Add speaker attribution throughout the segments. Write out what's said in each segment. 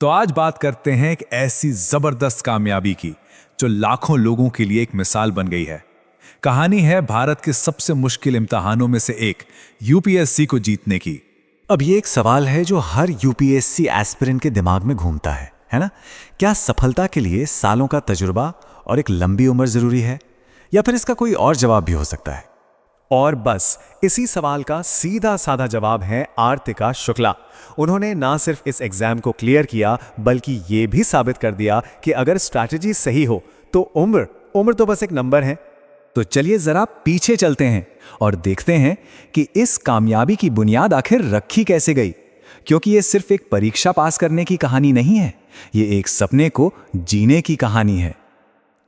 Speaker 1: तो आज बात करते हैं एक ऐसी जबरदस्त कामयाबी की जो लाखों लोगों के लिए एक मिसाल बन गई है। कहानी है भारत के सबसे मुश्किल इम्तिहानों में से एक यूपीएससी को जीतने की।
Speaker 2: अब ये एक सवाल है जो हर यूपीएससी एस्पिरेंट के दिमाग में घूमता है ना? क्या सफलता के लिए सालों का तजुर्बा और एक लंबी उम्र जरूरी है, या फिर इसका कोई और जवाब भी हो सकता है? और बस इसी सवाल का सीधा साधा जवाब है आर्तिका शुक्ला। उन्होंने ना सिर्फ इस एग्जाम को क्लियर किया, बल्कि ये भी साबित कर दिया कि अगर स्ट्रैटेजी सही हो तो उम्र तो बस एक नंबर है।
Speaker 1: तो चलिए जरा पीछे चलते हैं और देखते हैं कि इस कामयाबी की बुनियाद आखिर रखी कैसे गई। क्योंकि ये सिर्फ एक परीक्षा पास करने की कहानी नहीं है, ये एक सपने को जीने की कहानी है।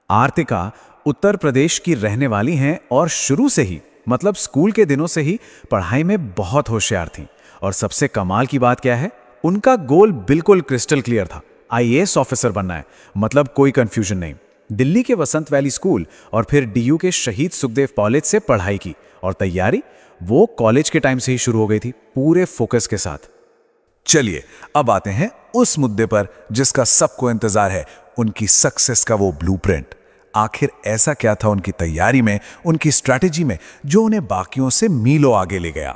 Speaker 1: आर्तिका उत्तर प्रदेश की रहने वाली हैं और शुरू से ही, मतलब स्कूल के दिनों से ही पढ़ाई में बहुत होशियार थीं। और सबसे कमाल की बात क्या है, उनका गोल बिल्कुल क्रिस्टल क्लियर था। आईएएस ऑफिसर बनना है, मतलब कोई कंफ्यूजन नहीं। दिल्ली के वसंत वैली स्कूल और फिर डीयू के शहीद सुखदेव कॉलेज से पढ़ाई की, और तैयारी वो कॉलेज के टाइम से ही शुरू हो गई थी, पूरे फोकस के साथ।
Speaker 3: चलिए अब आते हैं उस मुद्दे पर जिसका सबको इंतजार है, उनकी सक्सेस का वो ब्लूप्रिंट। आखिर ऐसा क्या था उनकी तैयारी में, उनकी स्ट्रैटेजी में, जो उन्हें बाकियों से मीलों आगे ले गया?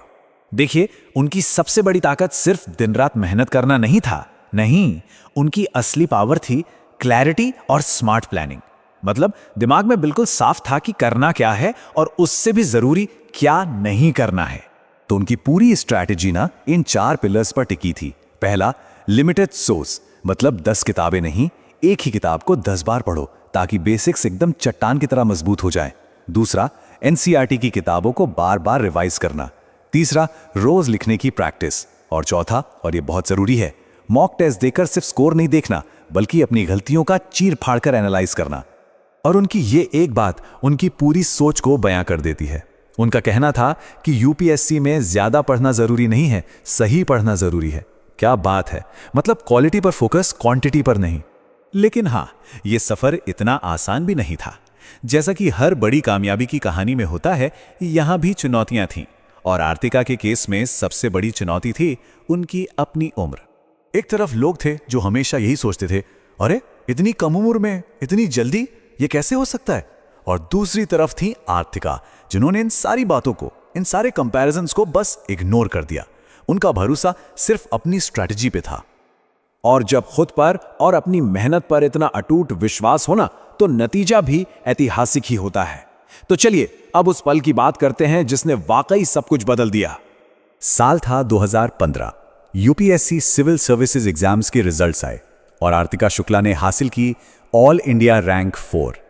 Speaker 1: देखिए, उनकी सबसे बड़ी ताकत सिर्फ दिन रात मेहनत करना नहीं था। नहीं, उनकी असली पावर थी क्लैरिटी और स्मार्ट प्लानिंग। मतलब दिमाग में बिल्कुल साफ था कि करना क्या है और उससे भी जरूरी क्या नहीं करना है।
Speaker 3: तो उनकी पूरी स्ट्रैटेजी ना इन 4 पिलर्स पर टिकी थी। पहला, लिमिटेड सोर्स, मतलब 10 किताबें नहीं, एक ही किताब को 10 बार पढ़ो ताकि बेसिक्स एकदम चट्टान की तरह मजबूत हो जाए। दूसरा, एनसीईआरटी की किताबों को बार बार रिवाइज करना। तीसरा, रोज लिखने की प्रैक्टिस। और चौथा, और ये बहुत जरूरी है, मॉक टेस्ट देकर सिर्फ स्कोर नहीं देखना, बल्कि अपनी गलतियों का चीर फाड़ कर एनालाइज करना।
Speaker 1: और उनकी ये एक बात उनकी पूरी सोच को बयां कर देती है। उनका कहना था कि यूपीएससी में ज्यादा पढ़ना जरूरी नहीं है, सही पढ़ना जरूरी है। क्या बात है, मतलब क्वालिटी पर फोकस, क्वांटिटी पर नहीं। लेकिन हाँ, ये सफर इतना आसान भी नहीं था। जैसा कि हर बड़ी कामयाबी की कहानी में होता है, यहां भी चुनौतियां थीं। और आर्तिका के केस में सबसे बड़ी चुनौती थी उनकी अपनी उम्र। एक तरफ लोग थे जो हमेशा यही सोचते थे, अरे इतनी कम उम्र में इतनी जल्दी, ये कैसे हो सकता है? और दूसरी तरफ थी आर्तिका, जिन्होंने इन सारी बातों को, इन सारे कंपैरिजंस को बस इग्नोर कर दिया। उनका भरोसा सिर्फ अपनी स्ट्रैटेजी पे था। और जब खुद पर और अपनी मेहनत पर इतना अटूट विश्वास होना, तो नतीजा भी ऐतिहासिक ही होता है। तो चलिए अब उस पल की बात करते हैं जिसने वाकई सब कुछ बदल दिया।
Speaker 3: साल था 2015। यूपीएससी सिविल सर्विसेज एग्जाम्स के रिजल्ट्स आए और आर्तिका शुक्ला ने हासिल की ऑल इंडिया रैंक 4।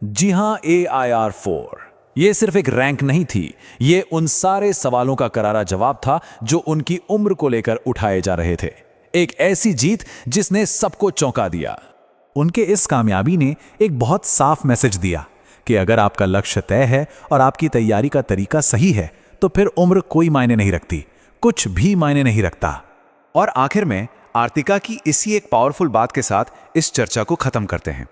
Speaker 1: जी हां, AIR 4। ये सिर्फ एक रैंक नहीं थी, ये उन सारे सवालों का करारा जवाब था जो उनकी उम्र को लेकर उठाए जा रहे थे। एक ऐसी जीत जिसने सबको चौंका दिया। उनके इस कामयाबी ने एक बहुत साफ मैसेज दिया कि अगर आपका लक्ष्य तय है और आपकी तैयारी का तरीका सही है, तो फिर उम्र कोई मायने नहीं रखती, कुछ भी मायने नहीं रखता। और आखिर में आर्तिका की इसी एक पावरफुल बात के साथ इस चर्चा को खत्म करते हैं।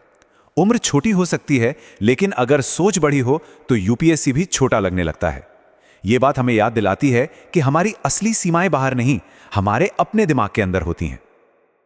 Speaker 1: उम्र छोटी हो सकती है, लेकिन अगर सोच बड़ी हो तो यूपीएससी भी छोटा लगने लगता है। ये बात हमें याद दिलाती है कि हमारी असली सीमाएं बाहर नहीं, हमारे अपने दिमाग के अंदर होती हैं।